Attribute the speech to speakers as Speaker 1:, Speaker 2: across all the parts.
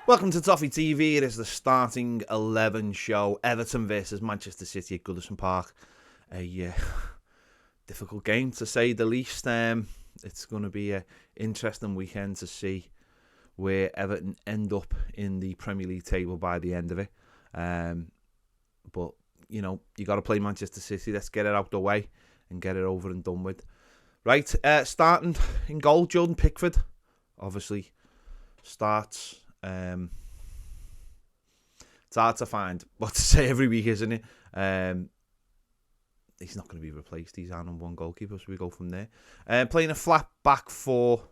Speaker 1: Welcome to Toffee TV. It is the starting 11 show. Everton versus Manchester City at Goodison Park. A difficult game to say the least. It's going to be an interesting weekend to see where Everton end up in the Premier League table by the end of it. But, you know, you got to play Manchester City. Let's get it out the way and get it over and done with. Right, starting in goal, Jordan Pickford. Obviously, starts... it's hard to find what to say every week, isn't it? He's not going to be replaced. He's our number one goalkeeper, so we go from there. Playing a flat back four.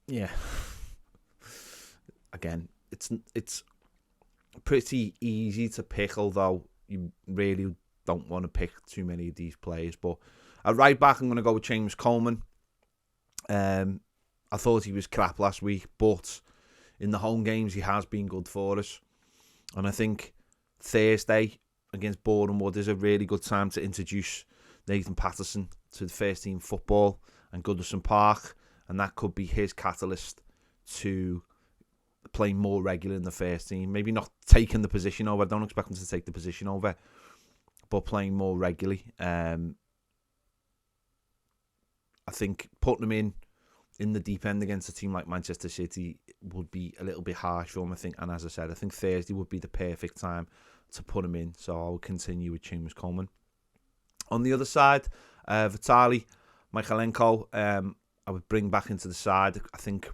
Speaker 1: Yeah. Again, it's pretty easy to pick, although you really don't want to pick too many of these players. But at right back, I'm going to go with Coleman. I thought he was crap last week, but in the home games, he has been good for us. And I think Thursday against Bournemouth is a really good time to introduce Nathan Patterson to the first team football and Goodison Park. And that could be his catalyst to play more regular in the first team. Maybe not taking the position over. I don't expect him to take the position over, but playing more regularly. I think putting him in the deep end against a team like Manchester City would be a little bit harsh for him, I think. And as I said, I think Thursday would be the perfect time to put him in. So I will continue with Coleman. On the other side, Vitaly Michalenko, I would bring back into the side. I think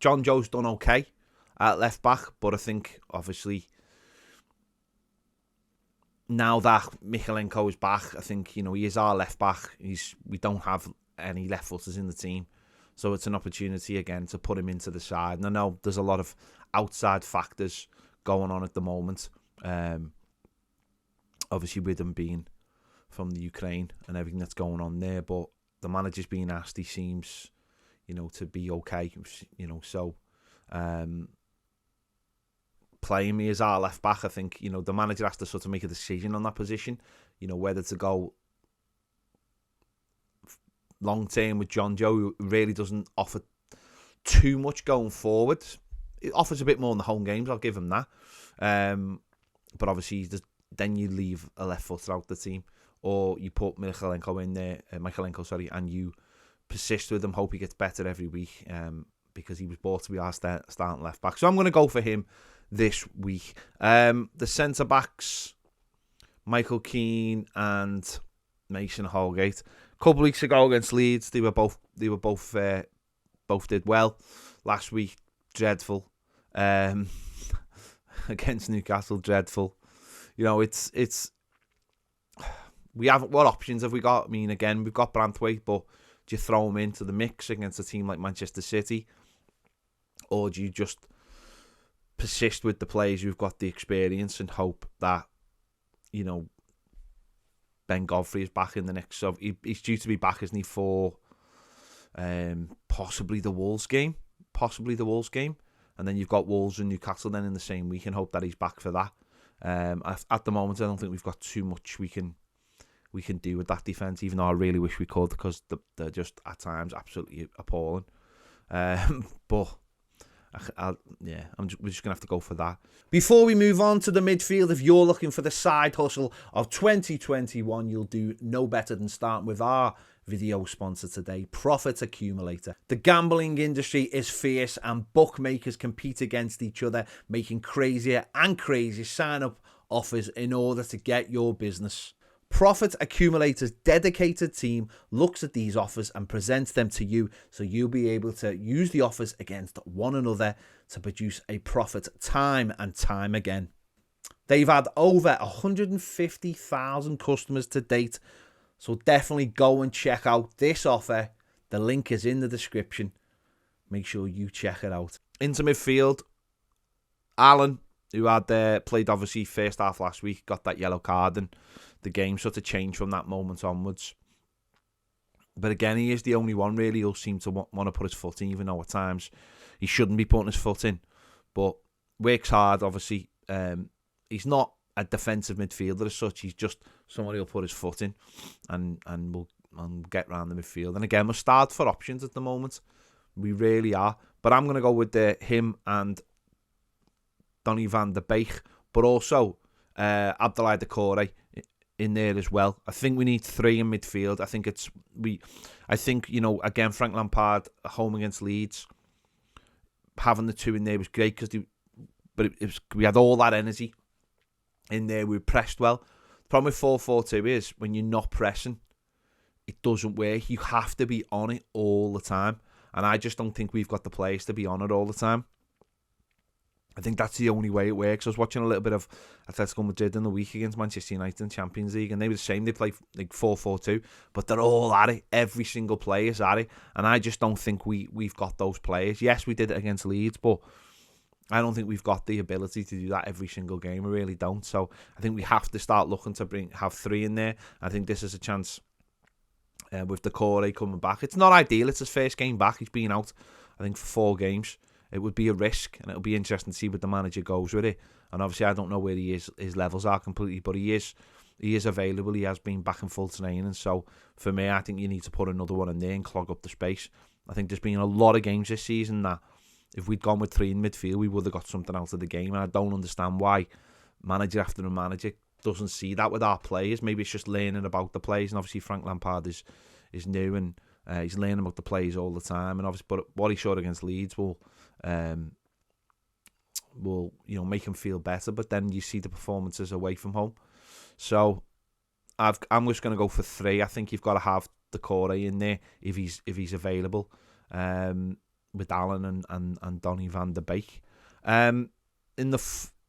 Speaker 1: John Joe's done okay at left back, but I think obviously now that Michalenko is back, I think he is our left back. We don't have any left footers in the team, so it's an opportunity again to put him into the side. And I know there's a lot of outside factors going on at the moment, obviously with him being from the Ukraine and everything that's going on there, but the manager's being asked. He seems to be okay, so playing me as our left back, I think the manager has to sort of make a decision on that position, whether to go long term with John Joe, who really doesn't offer too much going forward. It offers a bit more in the home games, I'll give him that. But obviously, then you leave a left footer out the team, or you put Michalenko in there, and you persist with him, hope he gets better every week, because he was bought to be our starting left back. So I'm going to go for him this week. The centre backs, Michael Keane and Mason Holgate. A couple of weeks ago against Leeds, they both did well. Last week, dreadful. Against Newcastle, dreadful. It's we haven't. What options have we got? I mean, again, we've got Branthwaite, but do you throw him into the mix against a team like Manchester City, or do you just persist with the players who've got the experience and hope that Ben Godfrey is back in the next? So he's due to be back, isn't he, for possibly the Wolves game, and then you've got Wolves and Newcastle then in the same week, and hope that he's back for that. At the moment, I don't think we've got too much we can do with that defence, even though I really wish we could, because they're just at times absolutely appalling. But we're just going to have to go for that. Before we move on to the midfield, if you're looking for the side hustle of 2021, you'll do no better than starting with our video sponsor today, Profit Accumulator. The gambling industry is fierce and bookmakers compete against each other, making crazier and crazier sign-up offers in order to get your business. Profit Accumulator's dedicated team looks at these offers and presents them to you, so you'll be able to use the offers against one another to produce a profit time and time again. They've had over 150,000 customers to date, so definitely go and check out this offer. The link is in the description. Make sure you check it out. Into midfield, Alan, who had played obviously first half last week, got that yellow card, and the game sort of changed from that moment onwards. But again, he is the only one really who'll seem to want to put his foot in, even though at times he shouldn't be putting his foot in. But works hard, obviously. He's not a defensive midfielder as such. He's just someone who'll put his foot in and will and get round the midfield. And again, we're starved for options at the moment. We really are. But I'm going to go with him and Donny van der Beek, but also Abdoulaye Doucouré in there as well. I think we need 3 in midfield. I think again, Frank Lampard at home against Leeds, having the 2 in there was great we had all that energy in there. We pressed well. The problem with 4-4-2 is when you're not pressing, it doesn't work. You have to be on it all the time, and I just don't think we've got the players to be on it all the time. I think that's the only way it works. I was watching a little bit of Atletico Madrid in the week against Manchester United in the Champions League, and they were the same. They play like 4-4-2, but they're all at it. Every single player is at it, and I just don't think we've got those players. Yes, we did it against Leeds, but I don't think we've got the ability to do that every single game. We really don't. So I think we have to start looking to have 3 in there. I think this is a chance with Doucouré coming back. It's not ideal. It's his first game back. He's been out, I think, for 4 games. It would be a risk, and it'll be interesting to see what the manager goes with it. And obviously, I don't know where he is. His levels are completely, but he is available. He has been back in full training. So for me, I think you need to put another one in there and clog up the space. I think there's been a lot of games this season that if we'd gone with 3 in midfield, we would have got something out of the game. And I don't understand why manager after manager doesn't see that with our players. Maybe it's just learning about the players. And obviously, Frank Lampard is new, and he's learning about the players all the time. And obviously, but what he showed against Leeds will make him feel better. But then you see the performances away from home. So I'm just going to go for 3. I think you've got to have Doucouré in there if he's available. With Allen and Donny van der Beek. In the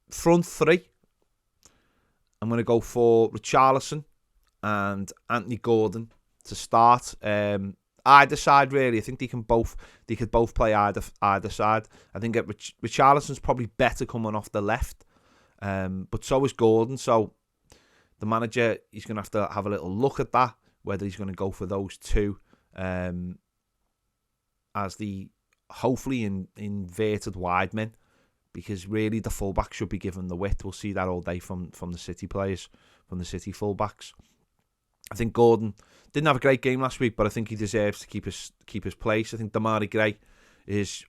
Speaker 1: front 3, I'm going to go for Richarlison and Anthony Gordon to start. Either side, really. I think they could both play either side. I think Richarlison's probably better coming off the left, but so is Gordon. So the manager, he's going to have a little look at that, whether he's going to go for those 2 as the hopefully inverted wide men, because really the fullback should be given the width. We'll see that all day from the City players, from the City fullbacks. I think Gordon didn't have a great game last week, but I think he deserves to keep his place. I think Damari Gray is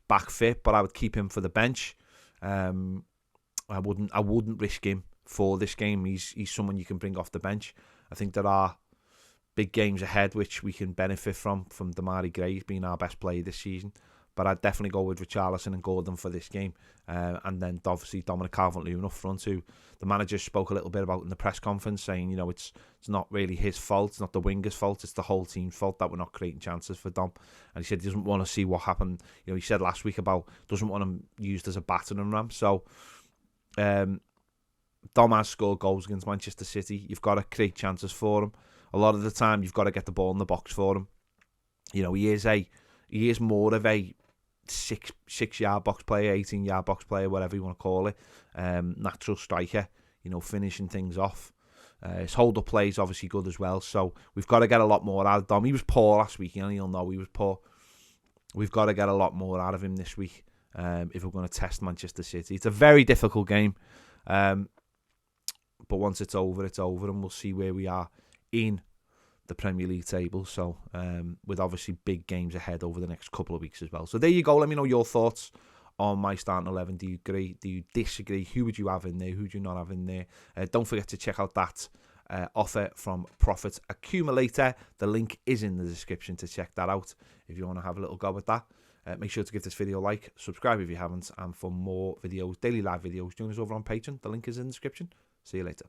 Speaker 1: back fit, but I would keep him for the bench. I wouldn't risk him for this game. He's someone you can bring off the bench. I think there are big games ahead which we can benefit from Damari Gray being our best player this season. But I'd definitely go with Richarlison and Gordon for this game. And then obviously Dominic Carvalho up front, who the manager spoke a little bit about in the press conference, saying, it's not really his fault, it's not the winger's fault, it's the whole team's fault that we're not creating chances for Dom. And he said he doesn't want to see what happened. He said last week about doesn't want him used as a battering ram. So Dom has scored goals against Manchester City. You've got to create chances for him. A lot of the time, you've got to get the ball in the box for him. He is more of a 6-yard box player, 18-yard box player, whatever you want to call it. Natural striker, finishing things off. His hold-up play is obviously good as well. So we've got to get a lot more out of Dom. He was poor last week, you'll know he was poor. We've got to get a lot more out of him this week if we're going to test Manchester City. It's a very difficult game. But once it's over, and we'll see where we are in the Premier League table. So with obviously big games ahead over the next couple of weeks as well. So there you go. Let me know your thoughts on my starting 11. Do you agree? Do you disagree? Who would you have in there? Who do you not have in there? Don't forget to check out that offer from Profit Accumulator. The link is in the description to check that out if you want to have a little go with that. Make sure to give this video a like, subscribe if you haven't, and for more videos, daily live videos, join us over on Patreon. The link is in the description. See you later.